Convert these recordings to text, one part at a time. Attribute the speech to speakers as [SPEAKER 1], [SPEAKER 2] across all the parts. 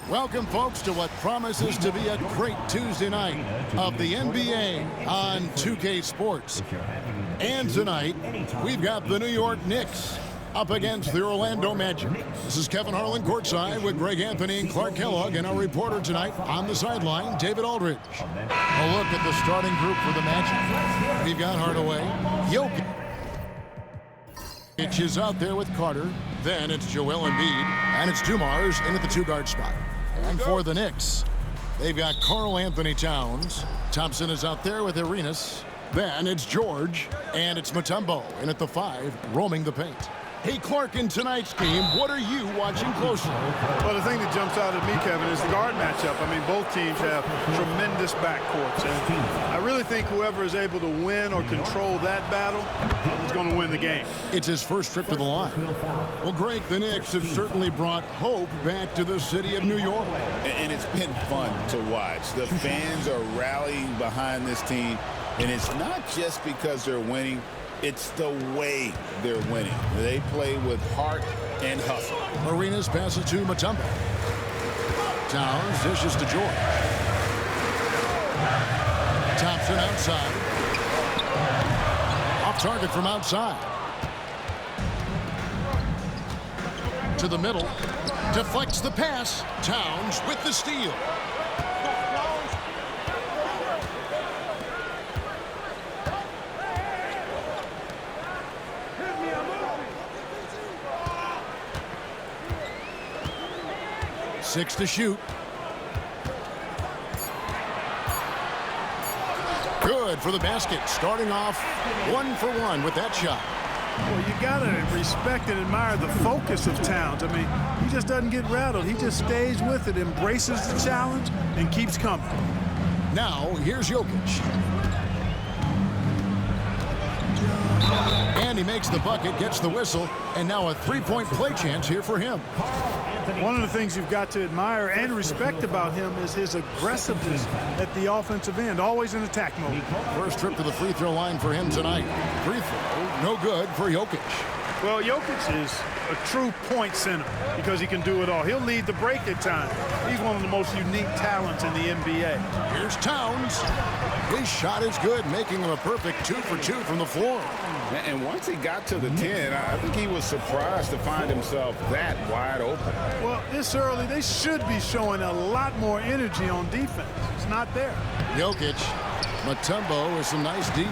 [SPEAKER 1] Welcome, folks, to what promises to be a great Tuesday night of the NBA on 2K Sports. And tonight, we've got the New York Knicks up against the Orlando Magic. This is Kevin Harlan courtside with Greg Anthony and Clark Kellogg, and our reporter tonight on the sideline, David Aldridge. A look at the starting group for the Magic. We've got Hardaway, Jokic is out there with Carter. Then it's Joel Embiid, and it's Dumars in at the two-guard spot. And for the Knicks, they've got Karl Anthony Towns. Thompson is out there with Arenas. Then it's George, and it's Mutombo in at the 5, roaming the paint. Hey, Clark, in tonight's game, what are you watching closely?
[SPEAKER 2] Well, the thing that jumps out at me, Kevin, is the guard matchup. I mean, both teams have tremendous backcourts. And I really think whoever is able to win or control that battle is going to win the game.
[SPEAKER 1] It's his first trip to the line. Well, Greg, the Knicks have certainly brought hope back to the city of New York.
[SPEAKER 3] And it's been fun to watch. The fans are rallying behind this team, and it's not just because they're winning. It's the way they're winning. They play with heart and hustle.
[SPEAKER 1] Arenas passes to Mutombo. Towns dishes to George. Thompson outside. Off target from outside. To the middle. Deflects the pass. Towns with the steal. Six to shoot. Good for the basket. Starting off 1 for 1 with that shot.
[SPEAKER 2] Well, you got to respect and admire the focus of Towns. I mean, he just doesn't get rattled. He just stays with it, embraces the challenge, and keeps coming.
[SPEAKER 1] Now, here's Jokic. And he makes the bucket, gets the whistle, and now a three-point play chance here for him.
[SPEAKER 2] One of the things you've got to admire and respect about him is his aggressiveness at the offensive end, always in attack mode.
[SPEAKER 1] First trip to the free throw line for him tonight. Free throw, no good for Jokic.
[SPEAKER 2] Well, Jokic is a true point center because he can do it all. He'll lead the break at times. He's one of the most unique talents in the NBA.
[SPEAKER 1] Here's Towns. His shot is good, making him a perfect 2 for 2 from the floor.
[SPEAKER 3] And once he got to the 10, I think he was surprised to find himself that wide open.
[SPEAKER 2] Well, this early, they should be showing a lot more energy on defense. It's not there.
[SPEAKER 1] Jokic, Mutombo with some nice D.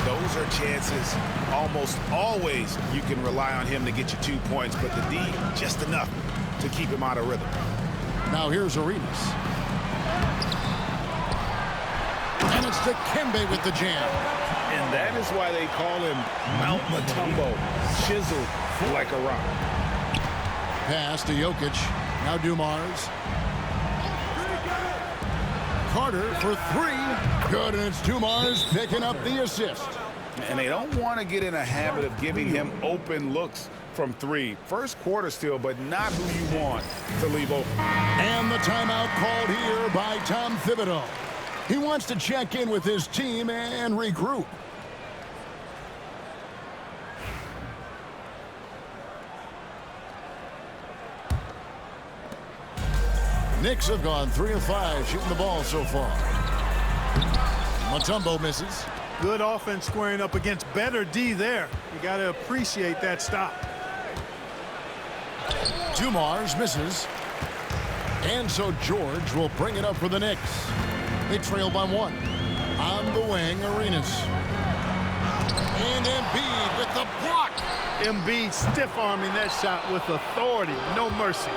[SPEAKER 3] Those are chances. Almost always you can rely on him to get you 2 points, but the D, just enough to keep him out of rhythm.
[SPEAKER 1] Now here's Arenas. And it's Dikembe with the jam.
[SPEAKER 3] And that is why they call him Mount Mutombo, chiseled like a rock.
[SPEAKER 1] Pass to Jokic. Now Dumars. Carter for 3. Good, and it's Dumars picking up the assist.
[SPEAKER 3] And they don't want to get in a habit of giving him open looks from 3. First quarter still, but not who you want to leave open.
[SPEAKER 1] And the timeout called here by Tom Thibodeau. He wants to check in with his team and regroup. Knicks have gone 3 of 5 shooting the ball so far. Mutombo misses.
[SPEAKER 2] Good offense squaring up against better D there. You got to appreciate that stop.
[SPEAKER 1] Dumars misses. And so George will bring it up for the Knicks. They trail by 1. On the wing, Arenas. And Embiid with the block.
[SPEAKER 2] Embiid stiff-arming that shot with authority. No mercy.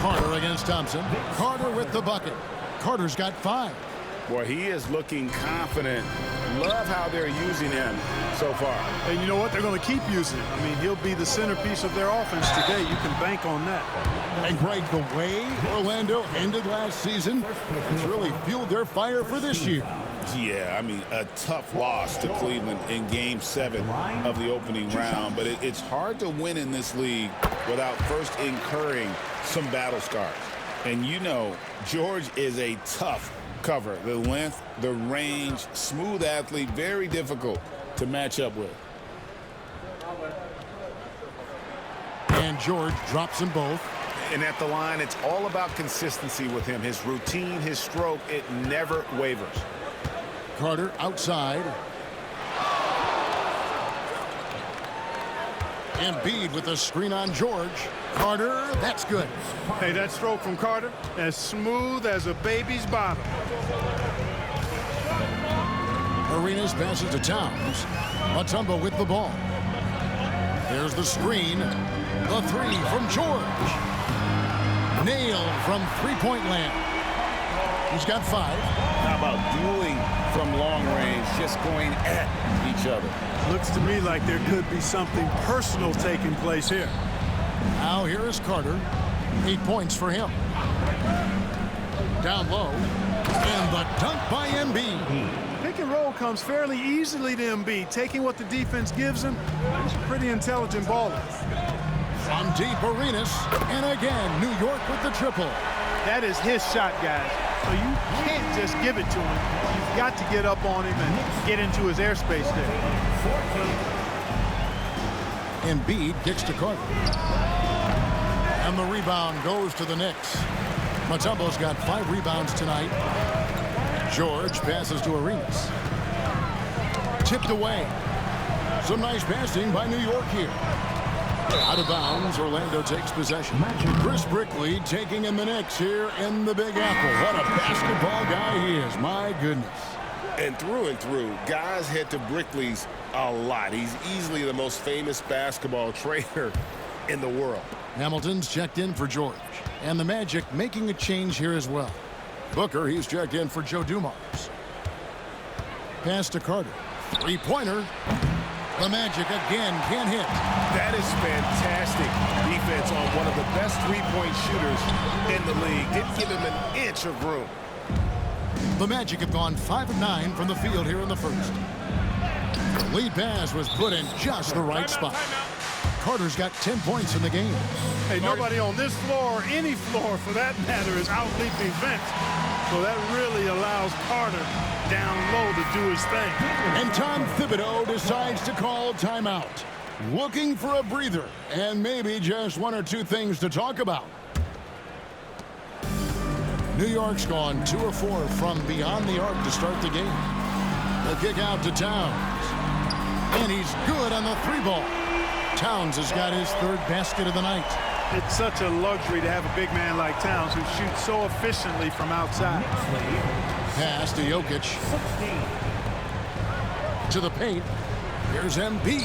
[SPEAKER 1] Carter against Thompson. Carter with the bucket. Carter's got 5.
[SPEAKER 3] Boy, he is looking confident. Love how they're using him so far.
[SPEAKER 2] And you know what? They're going to keep using him. I mean, he'll be the centerpiece of their offense today. You can bank on that.
[SPEAKER 1] And Greg, the way Orlando ended last season, it's really fueled their fire for this year.
[SPEAKER 3] Yeah, I mean, a tough loss to Cleveland in Game 7 of the opening round. But it's hard to win in this league without first incurring some battle scars. And you know, George is a tough cover. The length, the range, smooth athlete, very difficult to match up with.
[SPEAKER 1] And George drops them both.
[SPEAKER 3] And at the line, it's all about consistency with him. His routine, his stroke, it never wavers.
[SPEAKER 1] Carter outside. Embiid with a screen on George. Carter, that's good.
[SPEAKER 2] Hey, that stroke from Carter, as smooth as a baby's bottom.
[SPEAKER 1] Arenas passes to Towns. Mutombo with the ball. There's the screen. The three from George. Nailed from three-point land. He's got 5.
[SPEAKER 3] How about dueling from long range, just going at each other?
[SPEAKER 2] Looks to me like there could be something personal taking place here.
[SPEAKER 1] Now here is Carter. 8 points for him. Down low. And the dunk by Embiid.
[SPEAKER 2] Pick and roll comes fairly easily to Embiid, taking what the defense gives him. He's a pretty intelligent baller.
[SPEAKER 1] From deep, Arenas. And again, New York with the triple.
[SPEAKER 2] That is his shot, guys. So you can't just give it to him. You've got to get up on him and get into his airspace there.
[SPEAKER 1] Embiid kicks to Carter. And the rebound goes to the Knicks. Mutombo's got 5 rebounds tonight. George passes to Arenas. Tipped away. Some nice passing by New York here. Out of bounds, Orlando takes possession. Chris Brickley taking in the Knicks here in the Big Apple. What a basketball guy he is, my goodness.
[SPEAKER 3] And through, guys head to Brickley's a lot. He's easily the most famous basketball trainer in the world.
[SPEAKER 1] Hamilton's checked in for George. And the Magic making a change here as well. Booker, he's checked in for Joe Dumars. Pass to Carter. Three-pointer. The Magic again can't hit.
[SPEAKER 3] That is fantastic defense on one of the best three-point shooters in the league. Didn't give him an inch of room.
[SPEAKER 1] The Magic have gone 5 of 9 from the field here in the first. The lead pass was put in just the right spot. Carter's got 10 points in the game.
[SPEAKER 2] Hey, nobody on this floor, or any floor for that matter, is out-leaping Vince. So that really allows Carter down low to do his thing.
[SPEAKER 1] And Tom Thibodeau decides to call timeout. Looking for a breather and maybe just 1 or 2 things to talk about. New York's gone 2 of 4 from beyond the arc to start the game. The kick out to Towns. And he's good on the 3-ball. Towns has got his 3rd basket of the night.
[SPEAKER 2] It's such a luxury to have a big man like Towns who shoots so efficiently from outside.
[SPEAKER 1] Pass to Jokic. To the paint. Here's Embiid.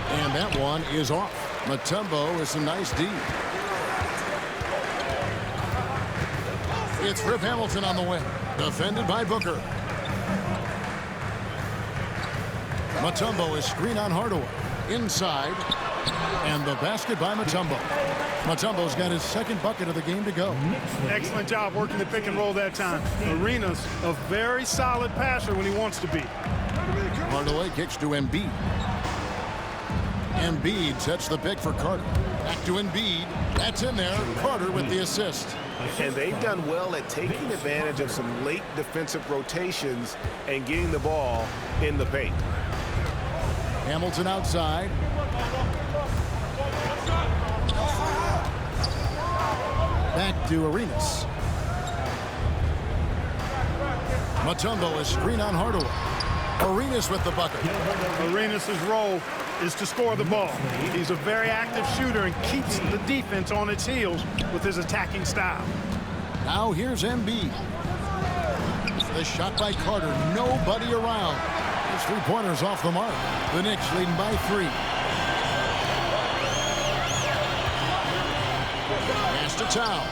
[SPEAKER 1] And that one is off. Mutombo with some nice D. It's Rip Hamilton on the wing. Defended by Booker. Mutombo is screen on Hardaway. Inside. And the basket by Mutombo. Mutombo's got his 2nd bucket of the game to go.
[SPEAKER 2] Excellent job working the pick and roll that time. Arenas a very solid passer when he wants to be.
[SPEAKER 1] Hardaway kicks to Embiid. Embiid sets the pick for Carter. Back to Embiid. That's in there. Carter with the assist.
[SPEAKER 3] And they've done well at taking advantage of some late defensive rotations and getting the ball in the paint.
[SPEAKER 1] Hamilton outside. Back to Arenas. Mutombo is screen on Hardaway. Arenas with the bucket.
[SPEAKER 2] Arenas' role is to score the ball. He's a very active shooter and keeps the defense on its heels with his attacking style.
[SPEAKER 1] Now here's Embiid. The shot by Carter. Nobody around. His 3-pointer's off the mark. The Knicks leading by 3. Pass to Towns.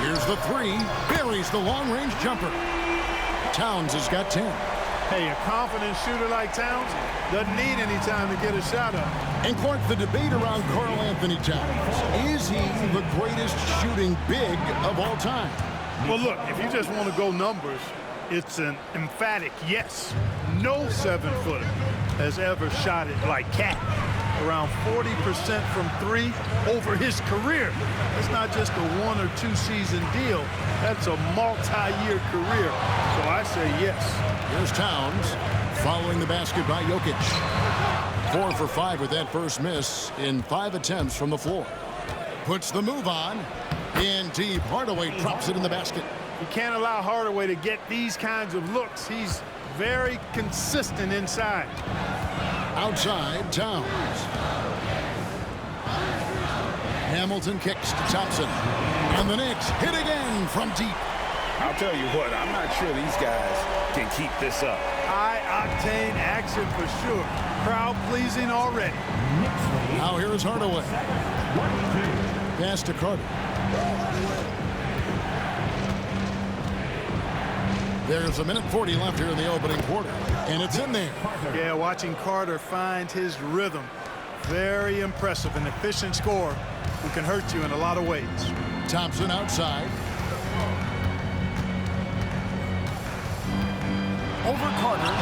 [SPEAKER 1] Here's the 3. Buries the long-range jumper. Towns has got 10.
[SPEAKER 2] Hey, a confident shooter like Towns doesn't need any time to get a shot up.
[SPEAKER 1] And Clark, the debate around Karl Anthony Towns. Is he the greatest shooting big of all time?
[SPEAKER 2] Well, look, if you just want to go numbers, it's an emphatic yes. No 7-footer has ever shot it like Cat. Around 40% from 3 over his career. It's not just a 1 or 2 season deal. That's a multi-year career. So I say yes.
[SPEAKER 1] Here's Towns following the basket by Jokic. 4 for 5 with that first miss in 5 attempts from the floor. Puts the move on. In deep, Hardaway drops it in the basket.
[SPEAKER 2] You can't allow Hardaway to get these kinds of looks. He's very consistent inside.
[SPEAKER 1] Outside, Towns. Hamilton kicks to Thompson. And the Knicks hit again from deep.
[SPEAKER 3] I'll tell you what, I'm not sure these guys can keep this up.
[SPEAKER 2] High-octane action for sure. Crowd-pleasing already.
[SPEAKER 1] Now here is Hardaway. Pass to Carter. There's a minute 40 left here in the opening quarter, and it's in there.
[SPEAKER 2] Yeah, watching Carter find his rhythm. Very impressive, an efficient scorer who can hurt you in a lot of ways.
[SPEAKER 1] Thompson outside. Over Carter.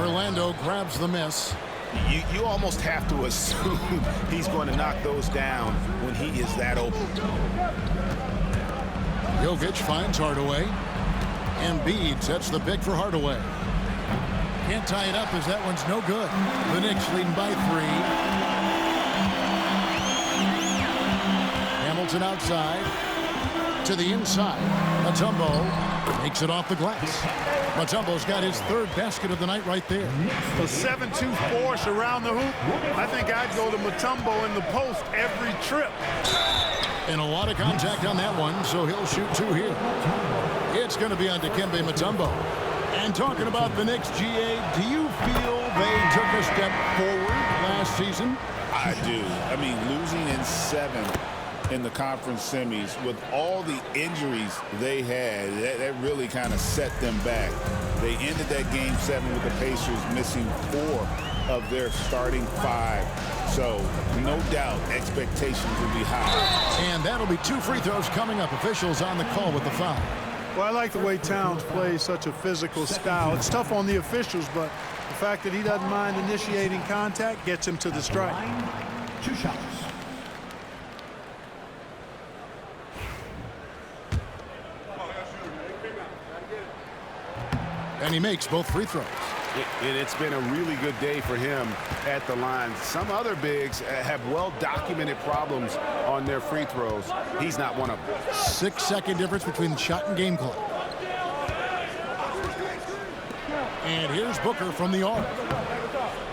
[SPEAKER 1] Orlando grabs the miss.
[SPEAKER 3] You almost have to assume he's going to knock those down when he is that open.
[SPEAKER 1] Jokic finds Hardaway. Embiid sets the pick for Hardaway. Can't tie it up as that one's no good. The Knicks leading by 3. Hamilton outside. To the inside. Mutombo makes it off the glass. Mutombo's got his 3rd basket of the night right there.
[SPEAKER 2] A 7-2 force around the hoop. I think I'd go to Mutombo in the post every trip.
[SPEAKER 1] And a lot of contact on that one, so he'll shoot 2 here. It's going to be on Dikembe Mutombo. And talking about the Knicks, GA, do you feel they took a step forward last season?
[SPEAKER 3] I do. I mean, losing in 7 in the conference semis with all the injuries they had, that really kind of set them back. They ended that game 7 with the Pacers missing 4 of their starting 5. So, no doubt, expectations will be high.
[SPEAKER 1] And that'll be 2 free throws coming up. Officials on the call with the foul.
[SPEAKER 2] Well, I like the way Towns plays such a physical style. It's tough on the officials, but the fact that he doesn't mind initiating contact gets him to the strike.
[SPEAKER 4] 2 shots.
[SPEAKER 1] And he makes both free throws.
[SPEAKER 5] It's been a really good day for him at the line. Some other bigs have well-documented problems on their free throws. He's not one of them.
[SPEAKER 1] 6-second difference between the shot and game clock. And here's Booker from the arc.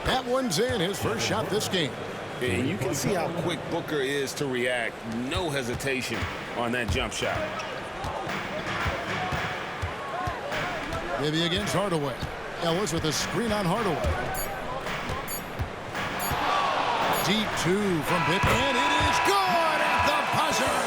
[SPEAKER 1] That one's in, his first shot this game.
[SPEAKER 3] And you can see how quick Booker is to react. No hesitation on that jump shot.
[SPEAKER 1] Maybe against Hardaway. Ellis with a screen on Hardaway. Deep 2 from Pitt, and it is good at the buzzer.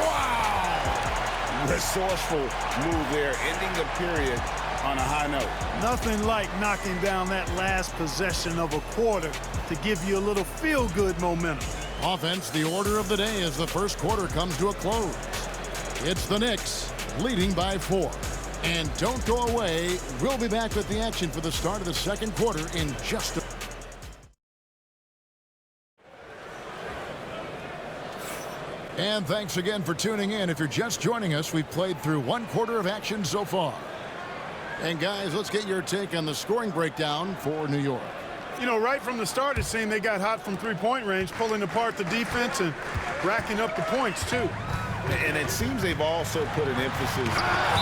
[SPEAKER 1] Wow!
[SPEAKER 3] Resourceful move there, ending the period on a high note.
[SPEAKER 2] Nothing like knocking down that last possession of a quarter to give you a little feel-good momentum.
[SPEAKER 1] Offense, the order of the day as the first quarter comes to a close. It's the Knicks leading by 4. And don't go away. We'll be back with the action for the start of the second quarter in just a... And thanks again for tuning in. If you're just joining us, we've played through 1 quarter of action so far. And guys, let's get your take on the scoring breakdown for New York.
[SPEAKER 2] You know, right from the start, it seemed they got hot from three-point range, pulling apart the defense and racking up the points, too.
[SPEAKER 3] And it seems they've also put an emphasis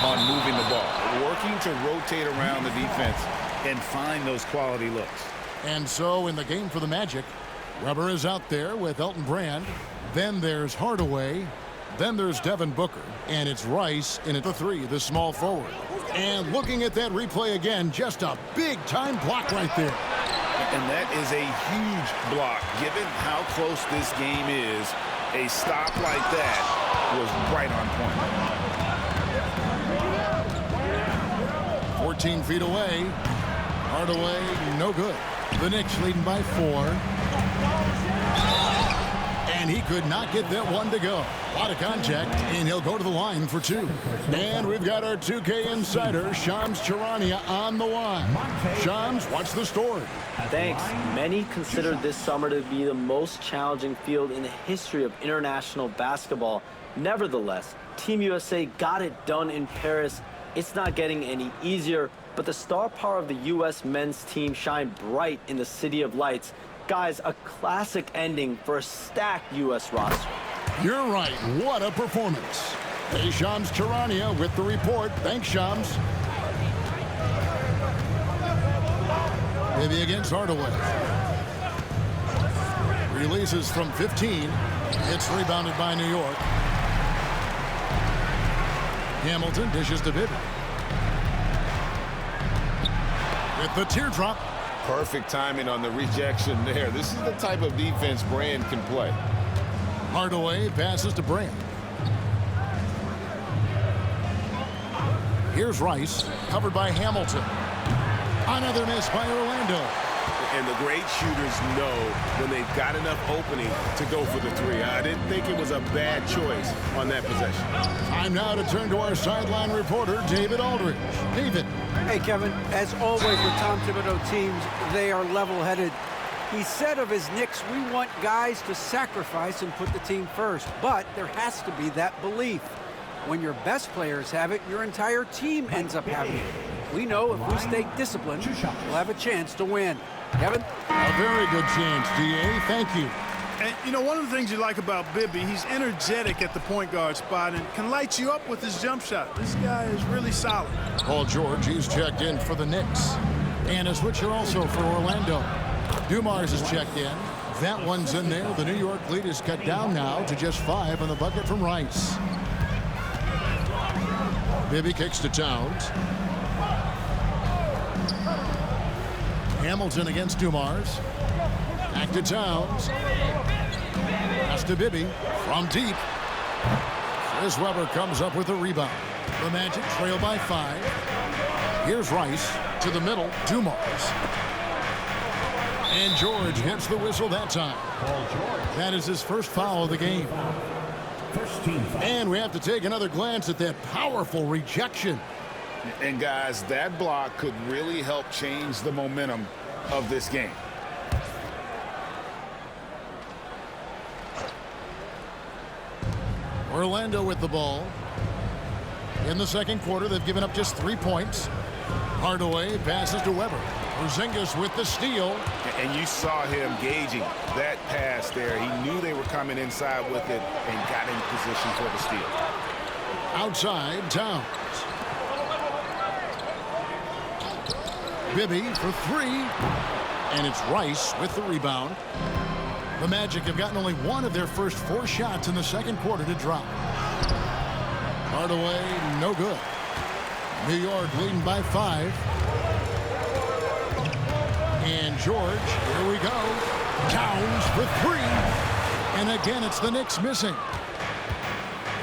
[SPEAKER 3] on moving the ball, working to rotate around the defense and find those quality looks.
[SPEAKER 1] And so in the game for the Magic, Rubber is out there with Elton Brand. Then there's Hardaway. Then there's Devin Booker. And it's Rice in at the 3, the small forward. And looking at that replay again, just a big-time block right there.
[SPEAKER 3] And that is a huge block, given how close this game is. A stop like that was right on point.
[SPEAKER 1] 14 feet away. Hardaway, no good. The Knicks leading by 4. And he could not get that one to go. A lot of contact, and he'll go to the line for 2. And we've got our 2K insider, Shams Charania, on the line. Shams, what's the story?
[SPEAKER 6] Thanks. Many consider this summer to be the most challenging field in the history of international basketball. Nevertheless, Team USA got it done in Paris. It's not getting any easier, but the star power of the U.S. men's team shined bright in the City of Lights. Guys, a classic ending for a stacked U.S. roster.
[SPEAKER 1] You're right. What a performance. Hey, Shams Charania with the report. Thanks, Shams. Maybe against Hardaway. Releases from 15. It's rebounded by New York. Hamilton dishes to Bibby. With the teardrop.
[SPEAKER 5] Perfect timing on the rejection there. This is the type of defense Brand can play.
[SPEAKER 1] Hardaway passes to Brand. Here's Rice, covered by Hamilton. Another miss by Orlando.
[SPEAKER 5] And the great shooters know when they've got enough opening to go for the three. I didn't think it was a bad choice on that possession.
[SPEAKER 1] Time now to turn to our sideline reporter, David Aldridge. David.
[SPEAKER 4] Hey, Kevin, as always with Tom Thibodeau teams, they are level-headed. He said of his Knicks, we want guys to sacrifice and put the team first, but there has to be that belief. When your best players have it, your entire team ends up having it. We know if we stay disciplined, we'll have a chance to win. Kevin?
[SPEAKER 1] A very good chance, D.A. Thank you.
[SPEAKER 2] And, you know, one of the things you like about Bibby, he's energetic at the point guard spot and can light you up with his jump shot. This guy is really solid.
[SPEAKER 1] Paul George, he's checked in for the Knicks. And a switcher also for Orlando. Dumars is checked in. That one's in there. The New York lead is cut down now to just 5 on the bucket from Rice. Bibby kicks to Towns. Hamilton against Dumars. Back to Towns. Pass to Bibby from deep. Chris Webber comes up with a rebound. The Magic trail by 5. Here's Rice to the middle. Dumars. And George hits the whistle that time. That is his first foul of the game. And we have to take another glance at that powerful rejection.
[SPEAKER 3] And guys, that block could really help change the momentum of this game.
[SPEAKER 1] Orlando with the ball. In the second quarter, they've given up just 3 points. Hardaway passes to Webber. Porzingis with the steal.
[SPEAKER 5] And you saw him gauging that pass there. He knew they were coming inside with it and got in position for the steal.
[SPEAKER 1] Outside, Towns. Bibby for 3. And it's Rice with the rebound. The Magic have gotten only 1 of their first 4 shots in the second quarter to drop. Hardaway, no good. New York leading by 5. And George, here we go. Towns for 3. And again, it's the Knicks missing.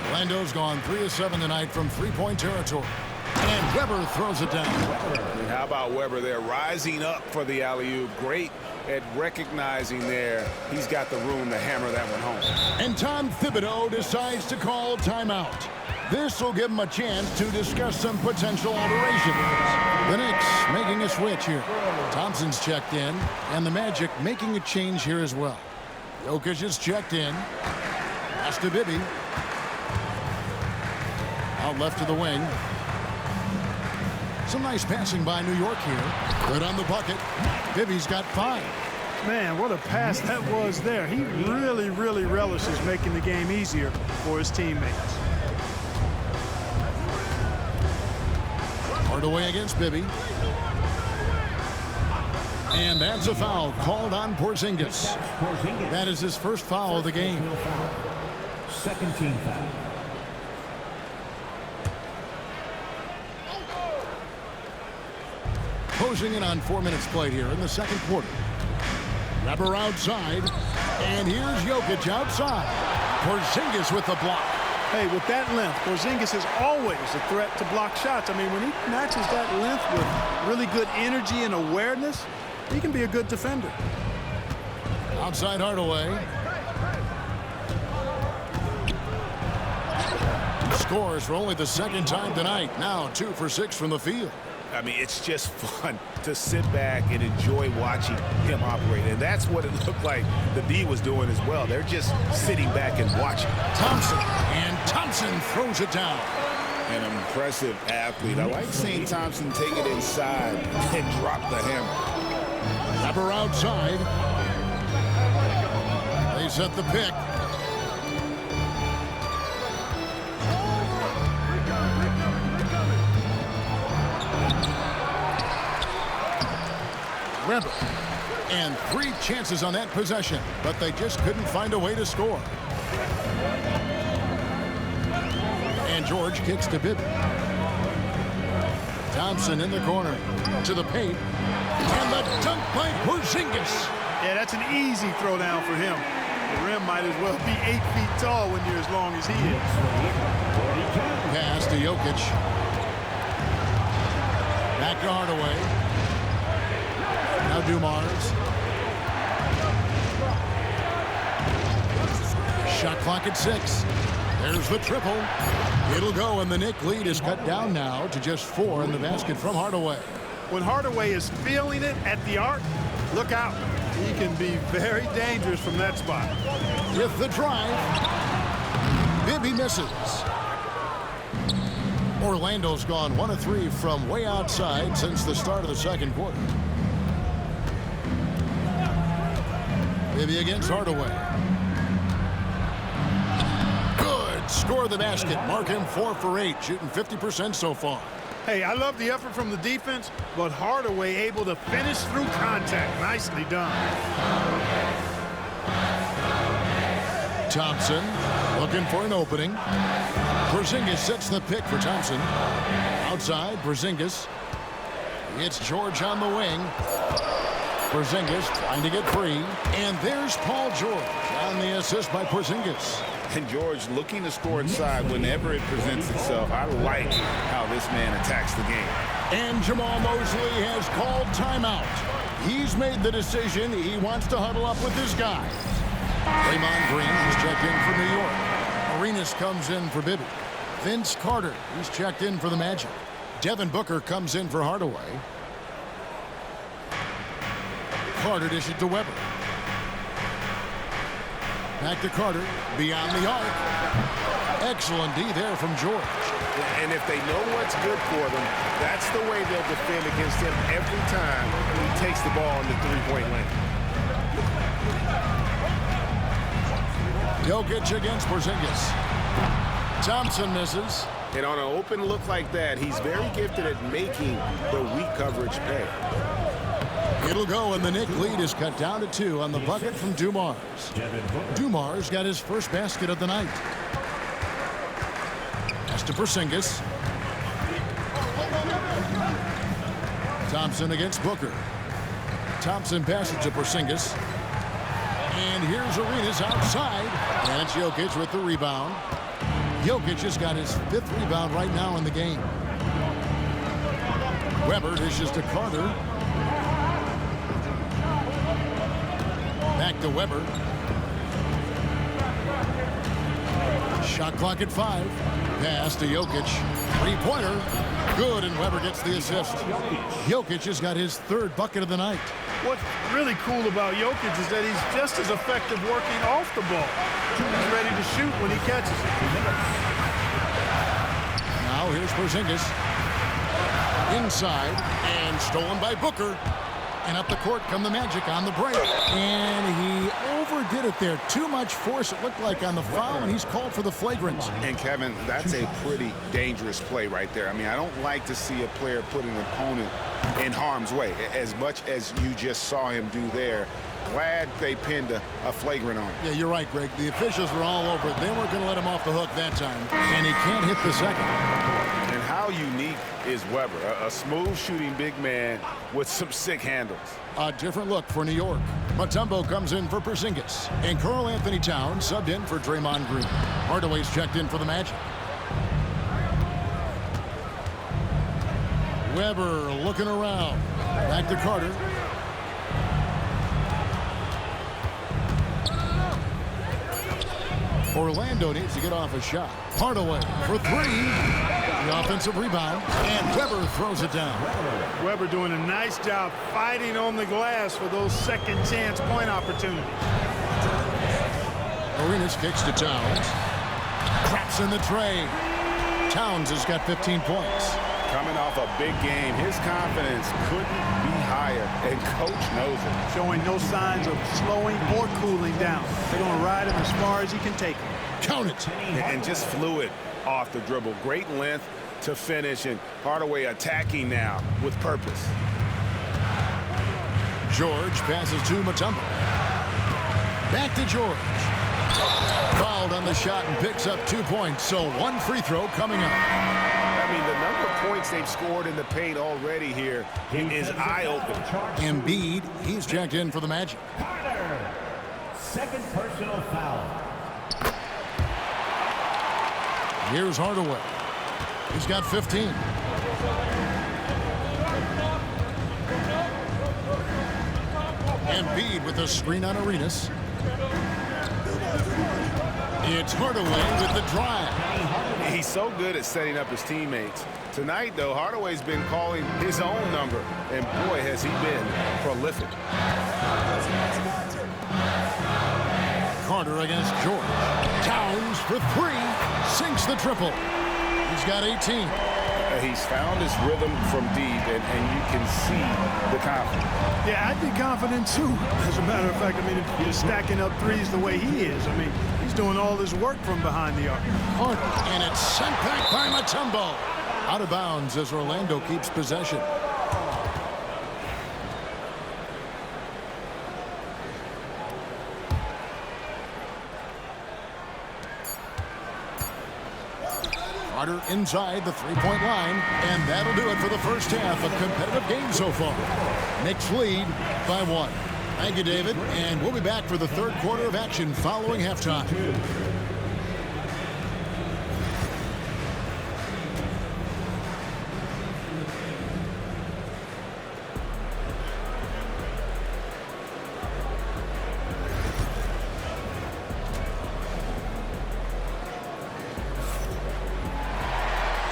[SPEAKER 1] Orlando's gone 3 of 7 tonight from 3-point territory. And Webber throws it down.
[SPEAKER 5] How about Webber there, rising up for the alley-oop. Great at recognizing there. He's got the room to hammer that one home.
[SPEAKER 1] And Tom Thibodeau decides to call timeout. This will give him a chance to discuss some potential alterations. The Knicks making a switch here. Thompson's checked in, and the Magic making a change here as well. Jokic is checked in. Pass to Bibby. Out left to the wing. Some nice passing by New York here. Good on the bucket. Bibby's got 5.
[SPEAKER 2] Man, what a pass that was there. He really, really relishes making the game easier for his teammates.
[SPEAKER 1] Hardaway against Bibby. And that's a foul called on Porzingis. That is his first foul of the game.
[SPEAKER 7] Second team foul.
[SPEAKER 1] Closing in on 4 minutes played here in the second quarter. Webber outside. And here's Jokic outside. Porzingis with the block.
[SPEAKER 2] Hey, with that length, Porzingis is always a threat to block shots. I mean, when he matches that length with really good energy and awareness, he can be a good defender.
[SPEAKER 1] Outside Hardaway. Scores for only the second time tonight. Now 2 for 6 from the field.
[SPEAKER 5] I mean, it's just fun to sit back and enjoy watching him operate. And that's what it looked like the D was doing as well. They're just sitting back and watching.
[SPEAKER 1] Thompson. And Thompson throws it down.
[SPEAKER 3] An impressive athlete. I like seeing Thompson take it inside and drop the hammer.
[SPEAKER 1] Webber outside. They set the pick. Weber. And 3 chances on that possession, but they just couldn't find a way to score. And George kicks to Bibby. Thompson in the corner to the paint. And the dunk by Porzingis.
[SPEAKER 2] Yeah, that's an easy throw down for him. The rim might as well be 8 feet tall when you're as long as he is.
[SPEAKER 1] Pass to Jokic. Back to Hardaway. Now Dumars. Shot clock at 6. There's the triple. It'll go, and the Knicks lead is cut down now to just 4 in the basket from Hardaway.
[SPEAKER 2] When Hardaway is feeling it at the arc, look out. He can be very dangerous from that spot.
[SPEAKER 1] With the drive, Bibby misses. Orlando's gone 1 of 3 from way outside since the start of the second quarter. Bibby against Hardaway. Good. Score the basket. Mark him 4 for 8, shooting 50% so far.
[SPEAKER 2] Hey, I love the effort from the defense, but Hardaway able to finish through contact. Nicely done.
[SPEAKER 1] Thompson looking for an opening. Porzingis sets the pick for Thompson. Outside, Porzingis. It's George on the wing. Porzingis trying to get free. And there's Paul George on the assist by Porzingis.
[SPEAKER 3] And George looking to score inside whenever it presents itself. I like how this man attacks the game.
[SPEAKER 1] And Jamal Mosley has called timeout. He's made the decision. He wants to huddle up with his guys. Draymond Green is checked in for New York. Arenas comes in for Bibby. Vince Carter, he's checked in for the Magic. Devin Booker comes in for Hardaway. Carter dishes to Weber. Back to Carter, beyond the arc. Excellent D there from George.
[SPEAKER 5] And if they know what's good for them, that's the way they'll defend against him every time he takes the ball in the three-point lane.
[SPEAKER 1] Jokic against Porzingis. Thompson misses.
[SPEAKER 5] And on an open look like that, he's very gifted at making the weak coverage pay.
[SPEAKER 1] It'll go, and the Knicks lead is cut down to 2 on the bucket from Dumars. Dumars got his first basket of the night. Pass to Porzingis. Thompson against Booker. Thompson passes to Porzingis. And here's Arenas outside. And it's Jokic with the rebound. Jokic has got his 5th rebound right now in the game. Weber dishes to Carter. Back to Weber. Shot clock at 5. Pass to Jokic. 3-pointer. Good, and Weber gets the assist. Jokic has got his 3rd bucket of the night.
[SPEAKER 2] What's really cool about Jokic is that he's just as effective working off the ball. He's ready to shoot when he catches it.
[SPEAKER 1] Now here's Porzingis. Inside, and stolen by Booker. And up the court come the Magic on the break. And he overdid it there. Too much force, it looked like, on the foul, and he's called for the flagrant.
[SPEAKER 5] And, Kevin, that's a pretty dangerous play right there. I mean, I don't like to see a player put an opponent in harm's way, as much as you just saw him do there. Glad they pinned a flagrant on him.
[SPEAKER 1] Yeah, you're right, Greg. The officials were all over it. They weren't going to let him off the hook that time. And he can't hit the second.
[SPEAKER 5] And how unique is Weber? A smooth shooting big man with some sick handles.
[SPEAKER 1] A different look for New York. Mutombo comes in for Porzingis. And Karl Anthony Towns subbed in for Draymond Green. Hardaway's checked in for the Magic. Weber looking around. Back to Carter. Orlando needs to get off a shot. Hardaway for 3. The offensive rebound. And Weber throws it down.
[SPEAKER 2] Weber doing a nice job fighting on the glass for those second chance point opportunities.
[SPEAKER 1] Arenas kicks to Towns. Traps in the tray. Towns has got 15 points.
[SPEAKER 5] Coming off a big game, his confidence couldn't be higher, and coach knows it.
[SPEAKER 2] Showing no signs of slowing or cooling down. They're going to ride him as far as he can take him.
[SPEAKER 1] Count it.
[SPEAKER 5] And just fluid off the dribble. Great length to finish, and Hardaway attacking now with purpose.
[SPEAKER 1] George passes to Mutombo. Back to George. Fouled on the shot and picks up 2 points, so 1 free throw coming up.
[SPEAKER 5] I mean, the number of points they've scored in the paint already here is eye-opening.
[SPEAKER 1] Embiid, he's checked in for the Magic.
[SPEAKER 7] Carter. Second personal foul.
[SPEAKER 1] Here's Hardaway. He's got 15. Embiid with the screen on Arenas. It's Hardaway with the drive.
[SPEAKER 5] He's so good at setting up his teammates. Tonight, though, Hardaway's been calling his own number, and boy, has he been prolific.
[SPEAKER 1] Carter against George. Towns for 3. Sinks the triple. He's got 18.
[SPEAKER 5] He's found his rhythm from deep, and you can see the confidence.
[SPEAKER 2] Yeah, I'd be confident, too. As a matter of fact, I mean, if you're stacking up threes the way he is, I mean, he's doing all this work from behind the arc.
[SPEAKER 1] Carter, and it's sent back by Mutombo. Out of bounds as Orlando keeps possession. Carter inside the three-point line, and that'll do it for the first half. A competitive game so far. Knicks lead by 1. Thank you, David, and we'll be back for the third quarter of action following halftime.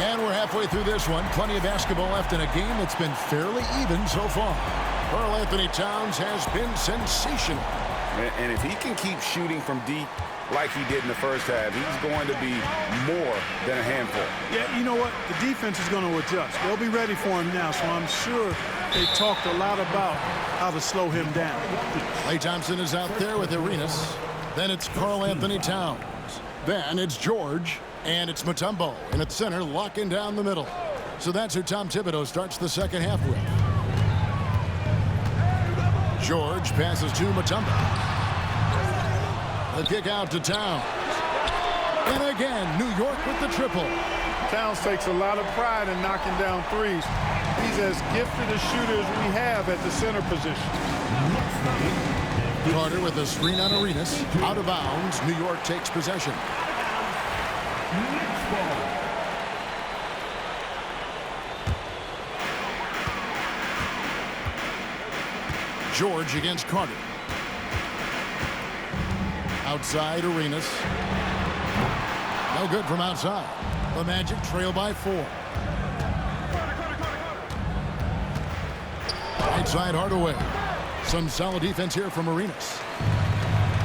[SPEAKER 1] And we're halfway through this one. Plenty of basketball left in a game that's been fairly even so far. Karl Anthony Towns has been sensational.
[SPEAKER 5] And if he can keep shooting from deep like he did in the first half, he's going to be more than a handful.
[SPEAKER 2] Yeah, you know what? The defense is going to adjust. They'll be ready for him now, so I'm sure they talked a lot about how to slow him down.
[SPEAKER 1] Klay Thompson is out there with Arenas. Then it's Karl Anthony Towns. Then it's George. And it's Mutombo in at center, locking down the middle. So that's who Tom Thibodeau starts the second half with. George passes to Mutombo. The kick out to Towns. And again, New York with the triple.
[SPEAKER 2] Towns takes a lot of pride in knocking down threes. He's as gifted a shooter as we have at the center position.
[SPEAKER 1] Carter with a screen on Arenas. Out of bounds, New York takes possession. George against Carter. Outside Arenas. No good from outside. The Magic trail by 4. Right side Hardaway. Some solid defense here from Arenas.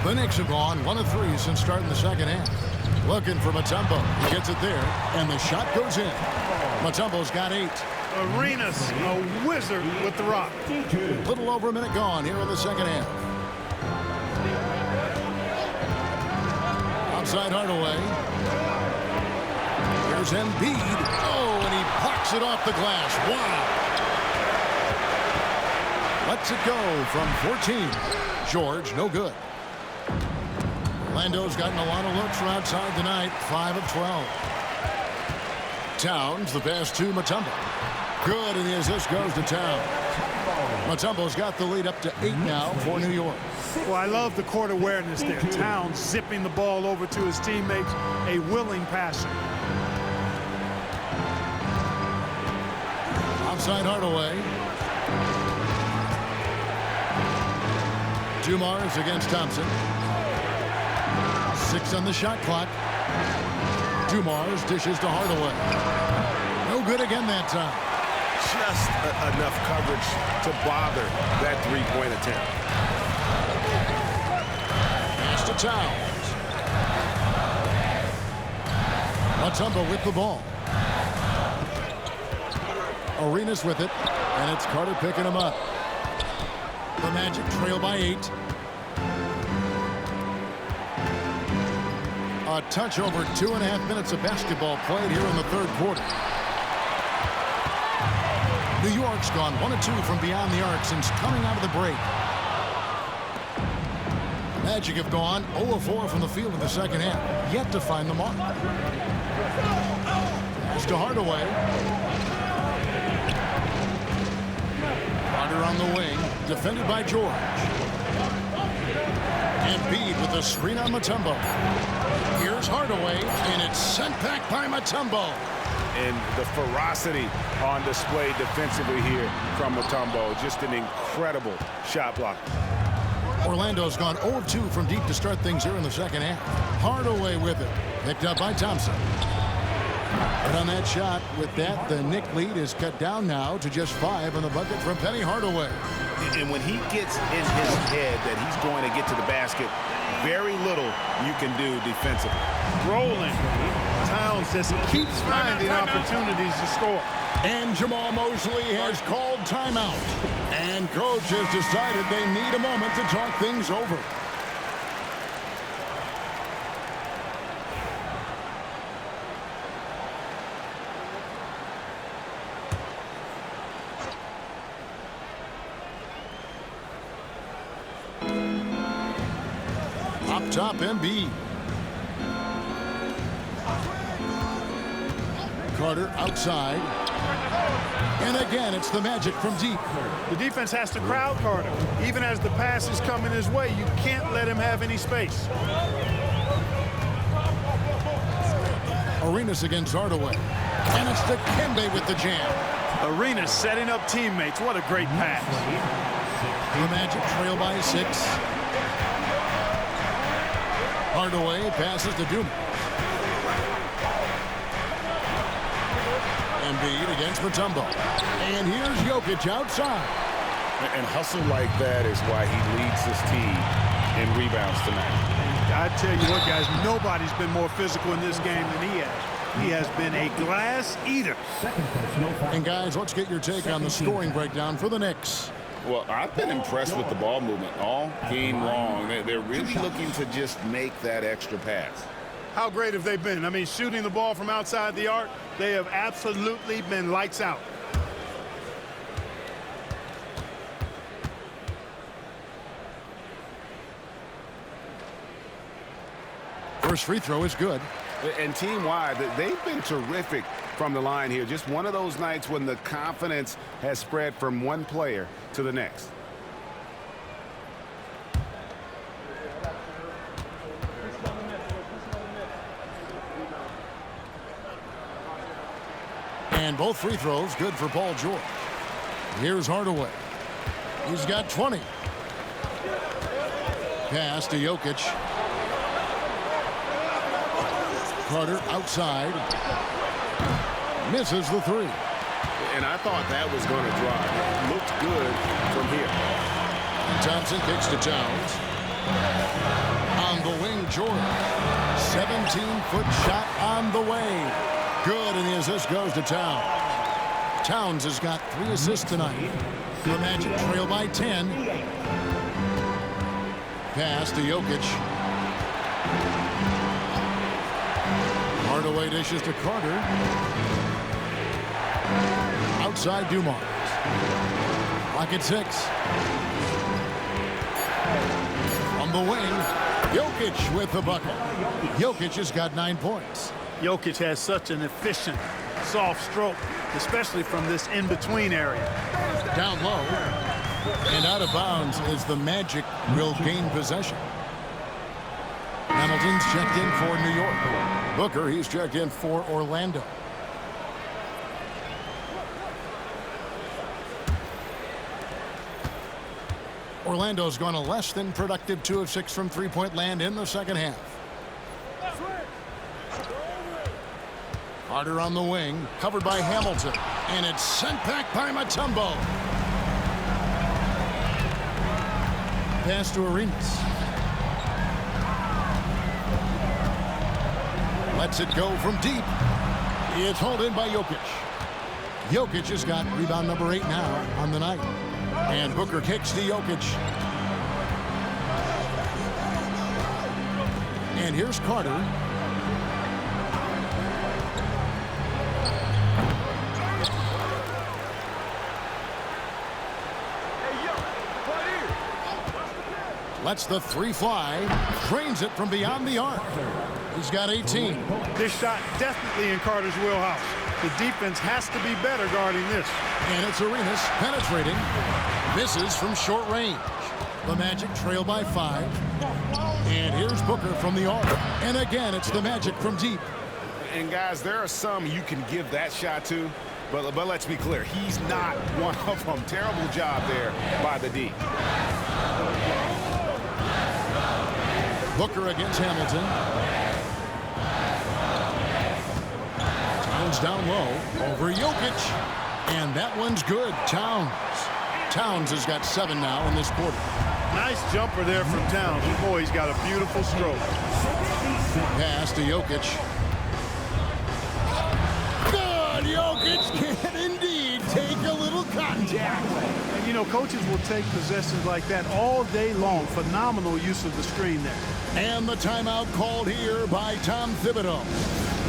[SPEAKER 1] The Knicks have gone 1 of 3 since starting the second half. Looking for Mutombo. He gets it there, and the shot goes in. Mutombo's got 8.
[SPEAKER 2] Arenas, a wizard with the rock.
[SPEAKER 1] Little over a minute gone here in the second half. Outside Hardaway. Here's Embiid. Oh, and he blocks it off the glass. Wow. Lets it go from 14. George, no good. Orlando's gotten a lot of looks from outside tonight. 5 of 12. Towns, the pass to Mutombo. Good, and the assist goes to Towns. Mutombo's got the lead up to 8 now for New York.
[SPEAKER 2] Well, I love the court awareness there. Towns zipping the ball over to his teammates. A willing passer.
[SPEAKER 1] Outside Hardaway. Dumars against Thompson. 6 on the shot clock. Dumars dishes to Hardaway. No good again that time.
[SPEAKER 5] Just enough coverage to bother that three-point attempt.
[SPEAKER 1] Pass to Towns. Mutombo with the ball. Arenas with it, and it's Carter picking him up. The Magic trail by 8. A touch over 2.5 minutes of basketball played here in the third quarter. New York's gone 1 of 2 from beyond the arc since coming out of the break. Magic have gone 0 of 4 from the field in the second half, yet to find the mark. Pass to Hardaway. Carter on the wing, defended by George. Embiid with the screen on Mutombo. Here's Hardaway, and it's sent back by Mutombo.
[SPEAKER 5] And the ferocity on display defensively here from Mutombo. Just an incredible shot block.
[SPEAKER 1] Orlando's gone 0 of 2 from deep to start things here in the second half. Hardaway with it. Picked up by Thompson. But on that shot, with that, the Knick lead is cut down now to just 5 on the bucket from Penny Hardaway.
[SPEAKER 5] And when he gets in his head that he's going to get to the basket, very little you can do defensively.
[SPEAKER 2] Rolling. Towns just keeps finding opportunities to score.
[SPEAKER 1] And Jamal Mosley has called timeout. And coach has decided they need a moment to talk things over. Up top, Embiid. Carter outside. And again, it's the Magic from deep.
[SPEAKER 2] The defense has to crowd Carter. Even as the pass is coming his way, you can't let him have any space.
[SPEAKER 1] Arenas against Hardaway. And it's to Kembe with the jam.
[SPEAKER 2] Arenas setting up teammates. What a great pass.
[SPEAKER 1] The Magic trail by 6. Hardaway passes to Dumas. Embiid against Mutombo. And here's Jokic outside.
[SPEAKER 5] And hustle like that is why he leads his team in rebounds tonight.
[SPEAKER 2] I tell you what, guys, nobody's been more physical in this game than he has. He has been a glass eater.
[SPEAKER 1] And guys, let's get your take on the scoring breakdown for the Knicks.
[SPEAKER 3] Well, I've been impressed with the ball movement all game long. They're really looking to just make that extra pass.
[SPEAKER 2] How great have they been? I mean, shooting the ball from outside the arc, they have absolutely been lights out.
[SPEAKER 1] First free throw is good.
[SPEAKER 5] And team-wide, they've been terrific from the line here. Just one of those nights when the confidence has spread from one player to the next.
[SPEAKER 1] And both free throws good for Paul George. Here's Hardaway. He's got 20. Pass to Jokic. Carter outside. Misses the 3.
[SPEAKER 5] And I thought that was going to drive. Looked good from here.
[SPEAKER 1] And Thompson kicks to Towns. On the wing, George. 17-foot shot on the way. Good, and the assist goes to Towns. Towns has got 3 assists tonight. The Magic trail by 10. Pass to Jokic. Hardaway dishes to Carter. Outside Dumars. Clock at 6. From the wing, Jokic with the bucket. Jokic has got 9 points.
[SPEAKER 2] Jokic has such an efficient, soft stroke, especially from this in-between area.
[SPEAKER 1] Down low. And out of bounds as the Magic will gain possession. Hamilton's checked in for New York. Booker, he's checked in for Orlando. Orlando's gone a less than productive 2 of 6 from three-point land in the second half. Carter on the wing, covered by Hamilton, and it's sent back by Mutombo. Pass to Arenas. Lets it go from deep. It's hauled in by Jokic. Jokic has got rebound number 8 now on the night. And Booker kicks to Jokic. And here's Carter. Lets the 3 fly. Drains it from beyond the arc. He's got 18.
[SPEAKER 2] This shot definitely in Carter's wheelhouse. The defense has to be better guarding this.
[SPEAKER 1] And it's Arenas penetrating. Misses from short range. The Magic trail by 5. And here's Booker from the arc. And again, it's the Magic from deep.
[SPEAKER 5] And guys, there are some you can give that shot to, but let's be clear, he's not one of them. Terrible job there by the D.
[SPEAKER 1] Booker against Hamilton. Towns down low over Jokic. And that one's good. Towns has got 7 now in this quarter.
[SPEAKER 2] Nice jumper there from Towns. Boy, he's got a beautiful stroke.
[SPEAKER 1] Pass to Jokic. Good! Jokic can indeed take a little contact.
[SPEAKER 2] And, you know, coaches will take possessions like that all day long. Phenomenal use of the screen there.
[SPEAKER 1] And the timeout called here by Tom Thibodeau.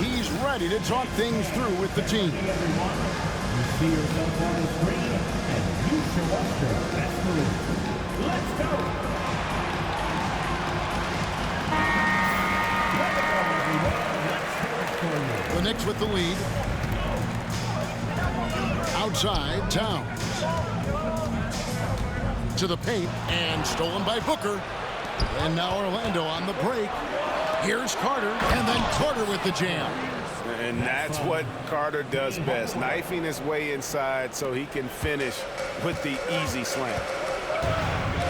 [SPEAKER 1] He's ready to talk things through with the team.
[SPEAKER 7] See yourself on the screen and you show us your best move. Let's go!
[SPEAKER 1] The Knicks with the lead. Outside, Towns. To the paint, and stolen by Booker. And now Orlando on the break. Here's Carter, and then Carter with the jam.
[SPEAKER 5] And that's what Carter does best, knifing his way inside so he can finish with the easy slam.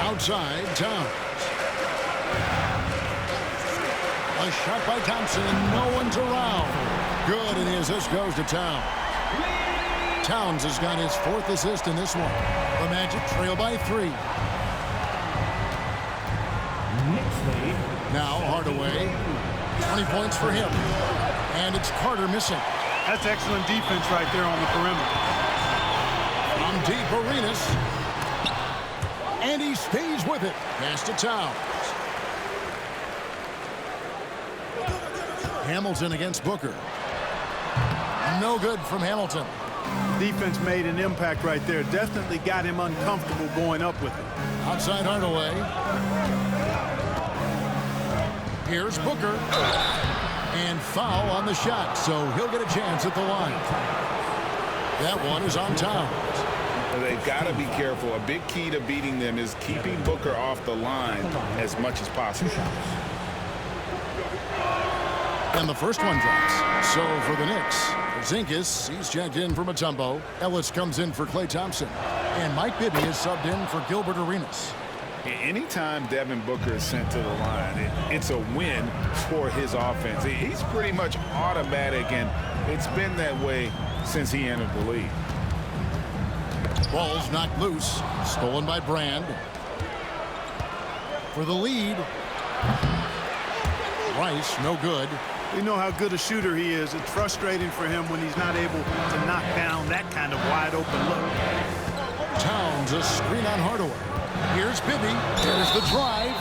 [SPEAKER 1] Outside, Towns. A shot by Thompson, and no one's around. Good, and the assist goes to Towns. Towns has got his 4th assist in this one. The Magic trail by 3. Now Hardaway. 20 points for him. And it's Carter missing.
[SPEAKER 2] That's excellent defense right there on the perimeter.
[SPEAKER 1] From deep, Arenas. And he stays with it. Pass to Towns. Hamilton against Booker. No good from Hamilton.
[SPEAKER 2] Defense made an impact right there. Definitely got him uncomfortable going up with it.
[SPEAKER 1] Outside Hardaway. Here's Booker. And foul on the shot, so he'll get a chance at the line. That one is on Towns.
[SPEAKER 5] They've got to be careful. A big key to beating them is keeping Booker off the line as much as possible.
[SPEAKER 1] And the first one drops. So for the Knicks, Zinkas, he's checked in for Mutombo. Ellis comes in for Klay Thompson. And Mike Bibby is subbed in for Gilbert Arenas.
[SPEAKER 5] Anytime Devin Booker is sent to the line, it's a win for his offense. He's pretty much automatic, and it's been that way since he entered the league.
[SPEAKER 1] Ball's knocked loose. Stolen by Brand. For the lead. Rice, no good.
[SPEAKER 2] We know how good a shooter he is. It's frustrating for him when he's not able to knock down that kind of wide open look.
[SPEAKER 1] Towns, a screen on Hardaway. Here's Bibby. Here's the drive.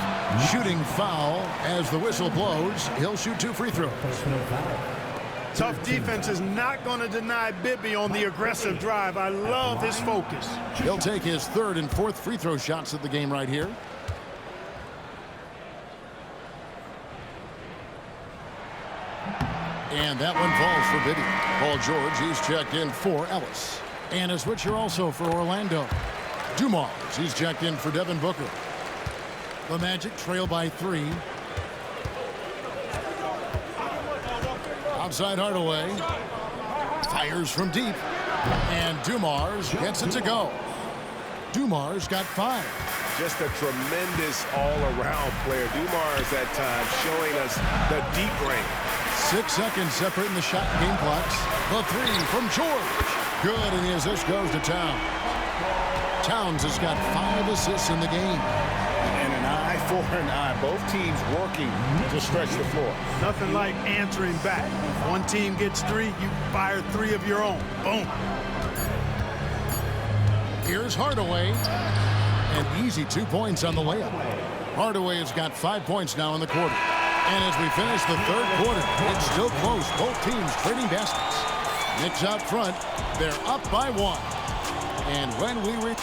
[SPEAKER 1] Shooting foul as the whistle blows. He'll shoot 2 free throws.
[SPEAKER 2] Tough defense is not going to deny Bibby on the aggressive drive. I love his focus.
[SPEAKER 1] He'll take his 3rd and 4th free throw shots of the game right here. And that one falls for Bibby. Paul George, he's checked in for Ellis. And a switcher also for Orlando. Dumars, he's checked in for Devin Booker. The Magic trail by 3. Outside Hardaway. Fires from deep. And Dumars gets it to go. Dumars got 5.
[SPEAKER 5] Just a tremendous all-around player. Dumars at times showing us the deep range.
[SPEAKER 1] 6 seconds separating the shot and game clocks. The 3 from George. Good, and the assist goes to Towns. Towns has got 5 assists in the game.
[SPEAKER 5] And an eye for an eye. Both teams working to stretch the floor.
[SPEAKER 2] Nothing like answering back. One team gets 3, you fire 3 of your own. Boom.
[SPEAKER 1] Here's Hardaway. An easy 2 points on the layup. Hardaway has got 5 points now in the quarter. And as we finish the third quarter, it's still close. Both teams trading baskets. Knicks out front. They're up by 1. And when we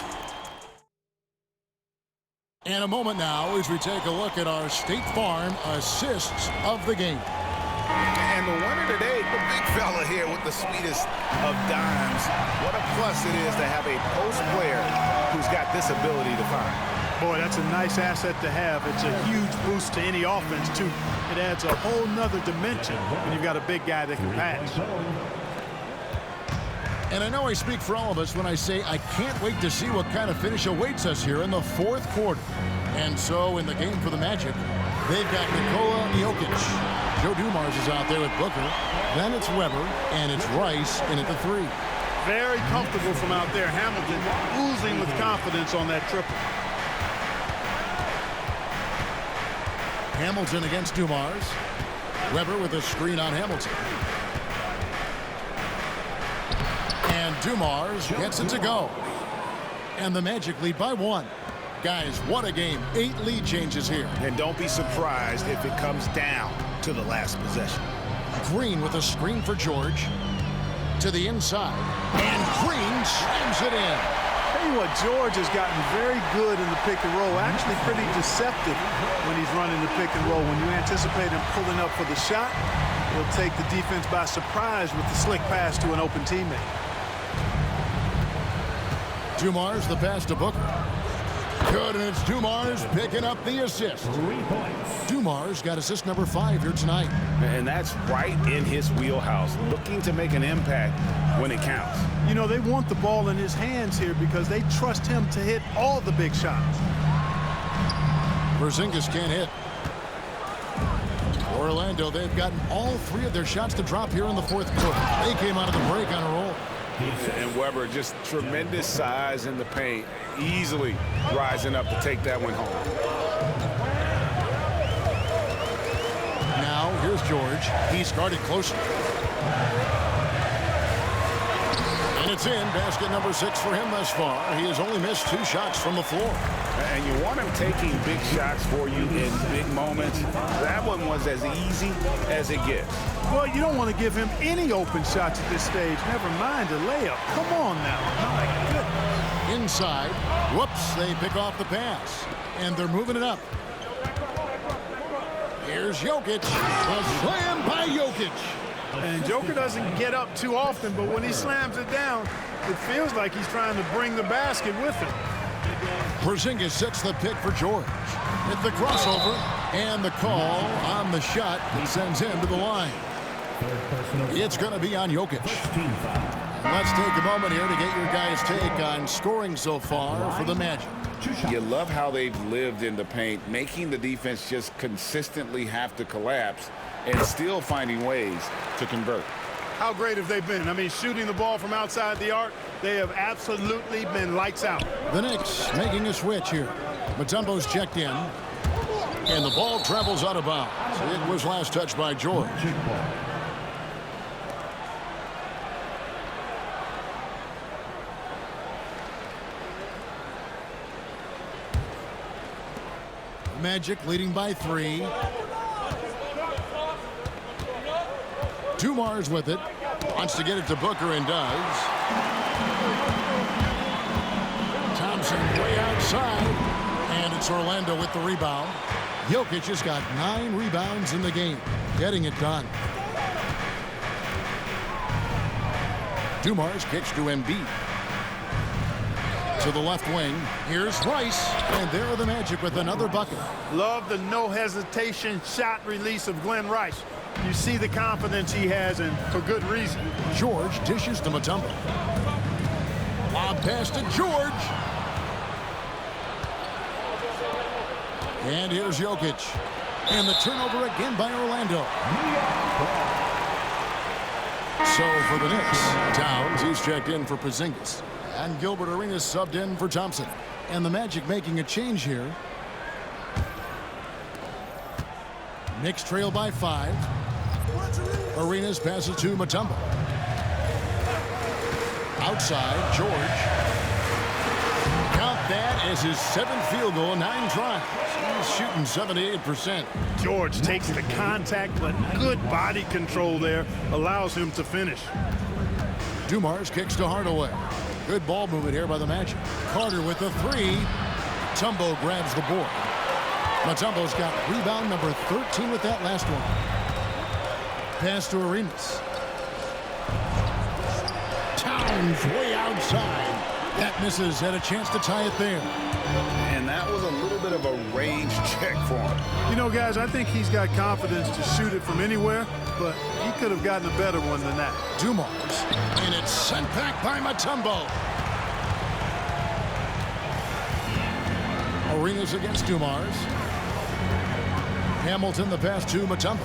[SPEAKER 1] in a moment now as we take a look at our State Farm assists of the game.
[SPEAKER 3] And the winner today, the big fella here with the sweetest of dimes. What a plus it is to have a post player who's got this ability to find.
[SPEAKER 2] Boy, that's a nice asset to have. It's a huge boost to any offense, too. It adds a whole nother dimension when you've got a big guy that can pass.
[SPEAKER 1] And I know I speak for all of us when I say I can't wait to see what kind of finish awaits us here in the fourth quarter. And so in the game for the Magic, they've got Nikola Jokic. Joe Dumars is out there with Booker. Then it's Weber, and it's Rice in at the 3.
[SPEAKER 2] Very comfortable from out there. Hamilton oozing with confidence on that triple.
[SPEAKER 1] Hamilton against Dumars. Weber with a screen on Hamilton. And Dumars gets it to go. And the Magic lead by 1. Guys, what a game. 8 lead changes here.
[SPEAKER 3] And don't be surprised if it comes down to the last possession.
[SPEAKER 1] Green with a screen for George. To the inside. And Green slams it in.
[SPEAKER 2] Tell you what, George has gotten very good in the pick and roll. Actually pretty deceptive when he's running the pick and roll. When you anticipate him pulling up for the shot, he'll take the defense by surprise with the slick pass to an open teammate.
[SPEAKER 1] Dumars the pass to Booker. Good, and it's Dumars picking up the assist.
[SPEAKER 7] 3 points.
[SPEAKER 1] Dumars got assist number 5 here tonight.
[SPEAKER 3] And that's right in his wheelhouse, looking to make an impact when it counts.
[SPEAKER 2] You know, they want the ball in his hands here because they trust him to hit all the big shots.
[SPEAKER 1] Porzingis can't hit. Orlando, they've gotten all 3 of their shots to drop here in the fourth quarter. They came out of the break on a roll.
[SPEAKER 3] And Weber, just tremendous size in the paint, easily rising up to take that one home.
[SPEAKER 1] Now, here's George. He's guarded closely. And it's in. Basket number 6 for him thus far. He has only missed 2 shots from the floor.
[SPEAKER 3] And you want him taking big shots for you in big moments. That one was as easy as it gets.
[SPEAKER 2] Well, you don't want to give him any open shots at this stage. Never mind a layup. Come on now. My goodness.
[SPEAKER 1] Inside. Whoops, they pick off the pass. And they're moving it up. Here's Jokic. A slam by Jokic.
[SPEAKER 2] And Joker doesn't get up too often, but when he slams it down, it feels like he's trying to bring the basket with him.
[SPEAKER 1] Porzingis sets the pick for George. Hit the crossover. And the call on the shot that sends him to the line. It's going to be on Jokic. And let's take a moment here to get your guys' take on scoring so far for the Magic.
[SPEAKER 3] You love how they've lived in the paint, making the defense just consistently have to collapse and still finding ways to convert.
[SPEAKER 2] How great have they been? I mean, shooting the ball from outside the arc, they have absolutely been lights out.
[SPEAKER 1] The Knicks making a switch here. Mutombo's checked in. And the ball travels out of bounds. It was last touched by George. Magic leading by 3. Dumars with it. Wants to get it to Booker and does. Thompson way outside. And it's Orlando with the rebound. Jokic has got 9 rebounds in the game. Getting it done. Dumars kicks to Embiid. To the left wing. Here's Rice. And there are the Magic with another bucket.
[SPEAKER 2] Love the no hesitation shot release of Glenn Rice. You see the confidence he has, and for good reason.
[SPEAKER 1] George dishes to Mutombo. Lob pass to George. And here's Jokic. And the turnover again by Orlando. So for the Knicks, Towns, he's checked in for Porzingis. And Gilbert Arenas subbed in for Thompson. And the Magic making a change here. Knicks trail by 5. Arenas passes to Mutombo. Outside, George. has his 7th field goal in 9 tries. He's shooting 78%.
[SPEAKER 2] George takes the contact, but good body control there allows him to finish.
[SPEAKER 1] Dumars kicks to Hardaway. Good ball movement here by the Magic. Carter with the 3. Mutombo grabs the board. Mutombo's got rebound number 13 with that last one. Pass to Arenas. Towns way outside. That misses. Had a chance to tie it there.
[SPEAKER 5] And that was a little bit of a range check for him.
[SPEAKER 2] You know, guys, I think he's got confidence to shoot it from anywhere, but he could have gotten a better one than that.
[SPEAKER 1] Dumars. And it's sent back by Mutombo. Arenas against Dumars. Hamilton the pass to Mutombo.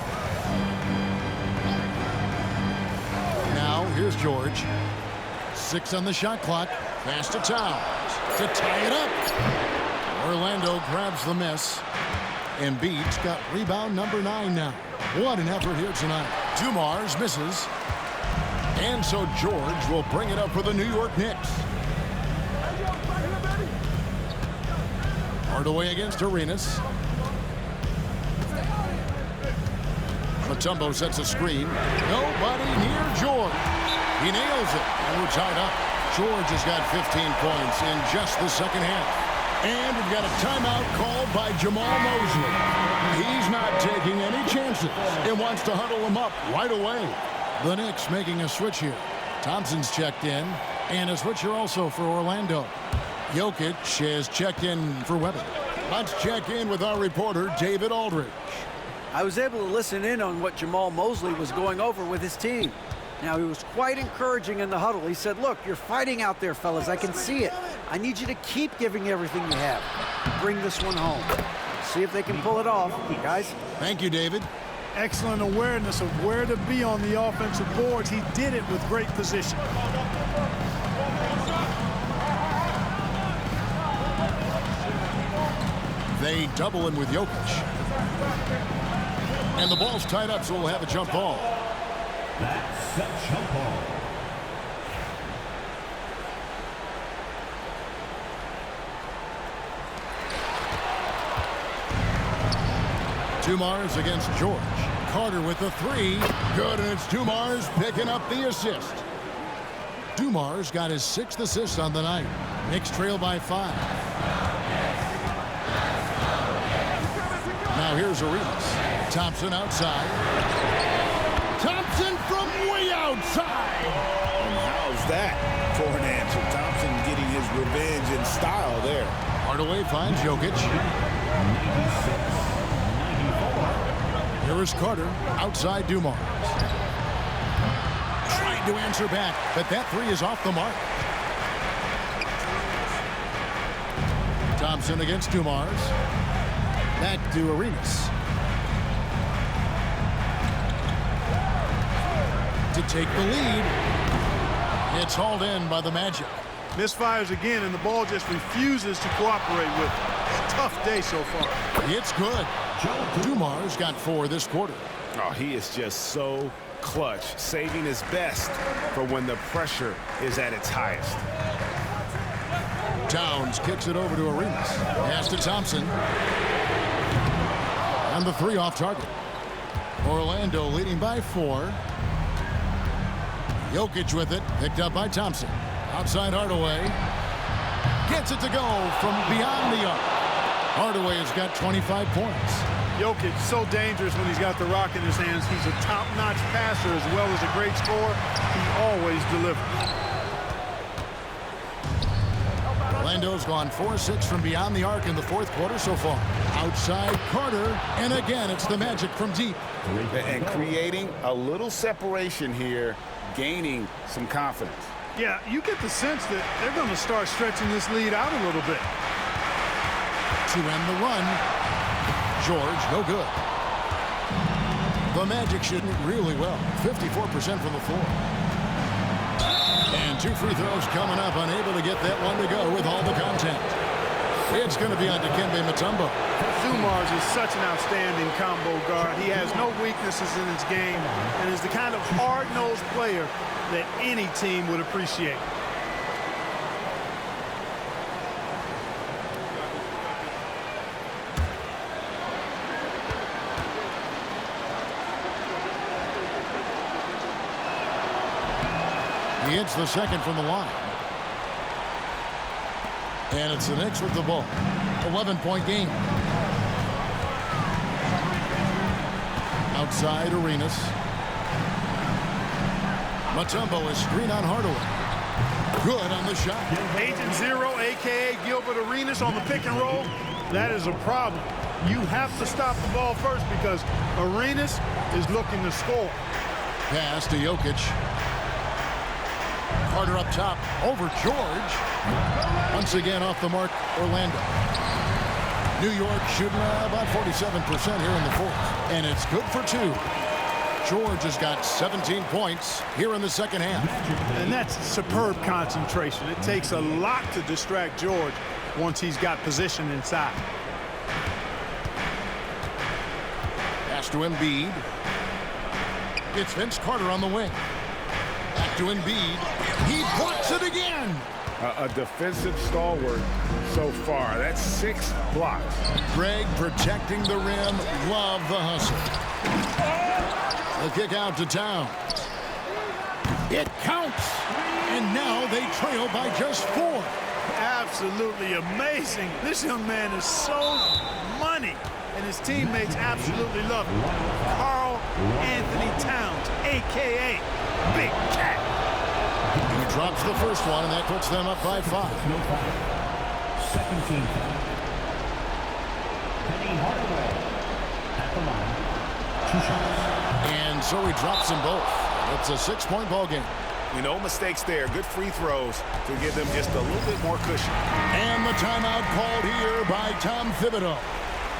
[SPEAKER 1] Now here's George. 6 on the shot clock. Pass to Towns to tie it up. Orlando grabs the miss. Embiid's got rebound number 9 now. What an effort here tonight. Dumars misses. And so George will bring it up for the New York Knicks. Hardaway against Arenas. Mutombo sets a screen. Nobody near George. He nails it, and we're tied up. George has got 15 points in just the second half. And we've got a timeout called by Jamal Mosley. He's not taking any chances and wants to huddle him up right away. The Knicks making a switch here. Thompson's checked in, and a switch here also for Orlando. Jokic has checked in for Webber. Let's check in with our reporter, David Aldridge.
[SPEAKER 4] I was able to listen in on what Jamal Mosley was going over with his team. Now, he was quite encouraging in the huddle. He said, look, you're fighting out there, fellas. I can see it. I need you to keep giving everything you have. Bring this one home. See if they can pull it off, guys.
[SPEAKER 1] Thank you, David.
[SPEAKER 2] Excellent awareness of where to be on the offensive boards. He did it with great position.
[SPEAKER 1] They double him with Jokic. And the ball's tied up, so we'll have a jump ball.
[SPEAKER 7] That's a jump ball.
[SPEAKER 1] Dumars against George. Carter with the 3. Good, and it's Dumars picking up the assist. Dumars got his 6th assist on the night. Knicks trail by 5. Now here's Arenas. Thompson outside. Thompson from way outside.
[SPEAKER 3] And how's that for an answer? Thompson getting his revenge in style there.
[SPEAKER 1] Hardaway finds Jokic. Here is Carter outside Dumars. Trying to answer back, but that 3 is off the mark. Thompson against Dumars. Back to Arenas. To take the lead. It's hauled in by the Magic.
[SPEAKER 2] Misfires again, and the ball just refuses to cooperate with it. It's a tough day so far.
[SPEAKER 1] It's good. Dumars got 4 this quarter.
[SPEAKER 5] Oh, he is just so clutch, saving his best for when the pressure is at its highest.
[SPEAKER 1] Towns kicks it over to Arenas. Pass to Thompson. And the 3 off target. Orlando leading by 4. Jokic with it, picked up by Thompson. Outside Hardaway. Gets it to go from beyond the arc. Hardaway has got 25 points.
[SPEAKER 2] Jokic so dangerous when he's got the rock in his hands. He's a top-notch passer as well as a great scorer. He always delivers.
[SPEAKER 1] Orlando's gone 4-6 from beyond the arc in the 4th quarter so far. Outside Carter, and again it's the Magic from deep.
[SPEAKER 5] And creating a little separation here, gaining some confidence.
[SPEAKER 2] Yeah, you get the sense that they're going to start stretching this lead out a little bit.
[SPEAKER 1] To end the run. George, no good. The Magic shooting it really well. 54% from the floor. And 2 free throws coming up. Unable to get that one to go with all the contact. It's going to be on Dikembe Mutombo.
[SPEAKER 2] Dumars is such an outstanding combo guard. He has no weaknesses in his game and is the kind of hard-nosed player that any team would appreciate.
[SPEAKER 1] hits the second from the line. And it's the Knicks with the ball. 11-point game. Outside Arenas. Mutombo is screen on Hardaway. Good on the shot.
[SPEAKER 2] Agent Zero, a.k.a. Gilbert Arenas on the pick and roll. That is a problem. You have to stop the ball first because Arenas is looking to score.
[SPEAKER 1] Pass to Jokic. Carter up top over George. Once again off the mark, Orlando. New York shooting about 47% here in the fourth. And it's good for two. George has got 17 points here in the second half.
[SPEAKER 2] And that's superb concentration. It takes a lot to distract George once he's got position inside.
[SPEAKER 1] Pass to Embiid. It's Vince Carter on the wing. Back to Embiid. He blocks it again.
[SPEAKER 5] A defensive stalwart so far. That's 6 blocks.
[SPEAKER 1] Greg protecting the rim. Love the hustle. The kick out to Towns. It counts. And now they trail by just 4.
[SPEAKER 2] Absolutely amazing. This young man is so money. And his teammates absolutely love him. Karl Anthony Towns, a.k.a. Big Cat.
[SPEAKER 1] He drops the first one, and that puts them up by 5.
[SPEAKER 7] Second team foul. Penny Hardaway at the line. 2 shots.
[SPEAKER 1] And so he drops them both. It's a 6-point ball game.
[SPEAKER 5] No mistakes there. Good free throws to give them just a little bit more cushion.
[SPEAKER 1] And the timeout called here by Tom Thibodeau.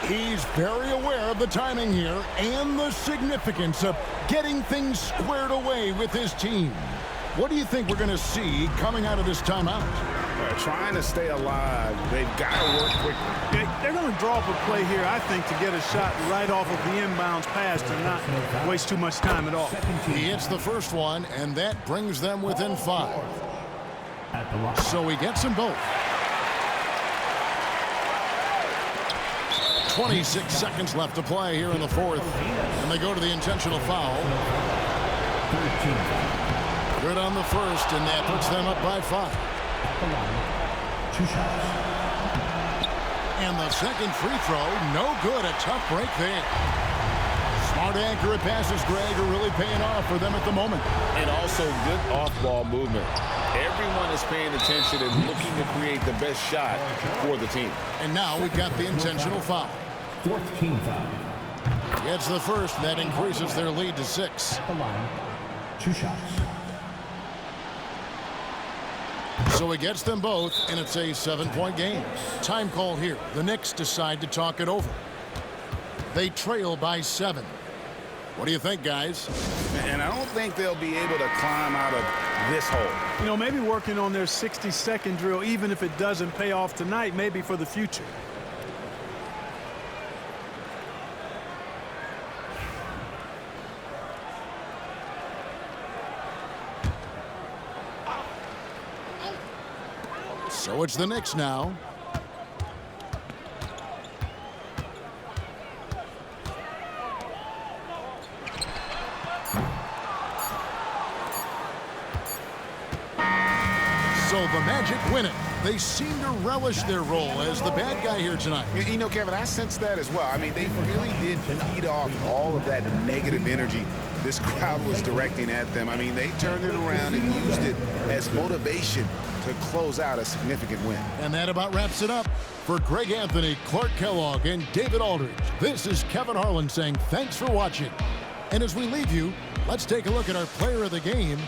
[SPEAKER 1] He's very aware of the timing here and the significance of getting things squared away with his team. What do you think we're going to see coming out of this timeout?
[SPEAKER 5] Trying to stay alive. They've got to work quickly.
[SPEAKER 2] They're going to draw up a play here, I think, to get a shot right off of the inbounds pass and not waste too much time at all.
[SPEAKER 1] He hits the first one, and that brings them within 5.
[SPEAKER 7] At the line.
[SPEAKER 1] So he gets them both. 26 seconds left to play here in the fourth. And they go to the intentional foul.
[SPEAKER 7] 13 foul.
[SPEAKER 1] Good on the first, and that puts them up by 5.
[SPEAKER 7] At the line. 2 shots.
[SPEAKER 1] And the second free throw, no good. A tough break there. Smart, accurate passes, Greg, are really paying off for them at the moment.
[SPEAKER 3] And also good off-ball movement. Everyone is paying attention and looking to create the best shot for the team.
[SPEAKER 1] And now we've got the intentional foul.
[SPEAKER 7] 4th team foul.
[SPEAKER 1] Gets the first, and that increases their lead to 6.
[SPEAKER 7] At the line. 2 shots.
[SPEAKER 1] So he gets them both, and it's a 7-point game. Time call here. The Knicks decide to talk it over. They trail by 7. What do you think, guys?
[SPEAKER 5] And I don't think they'll be able to climb out of this hole.
[SPEAKER 2] Maybe working on their 60-second drill, even if it doesn't pay off tonight, maybe for the future.
[SPEAKER 1] So it's the Knicks now. So the Magic win it. They seem to relish their role as the bad guy here tonight.
[SPEAKER 5] Kevin, I sense that as well. I mean, they really did feed off all of that negative energy this crowd was directing at them. I mean, they turned it around and used it as motivation to close out a significant win.
[SPEAKER 1] And that about wraps it up. For Greg Anthony, Clark Kellogg, and David Aldridge, this is Kevin Harlan saying thanks for watching. And as we leave you, let's take a look at our player of the game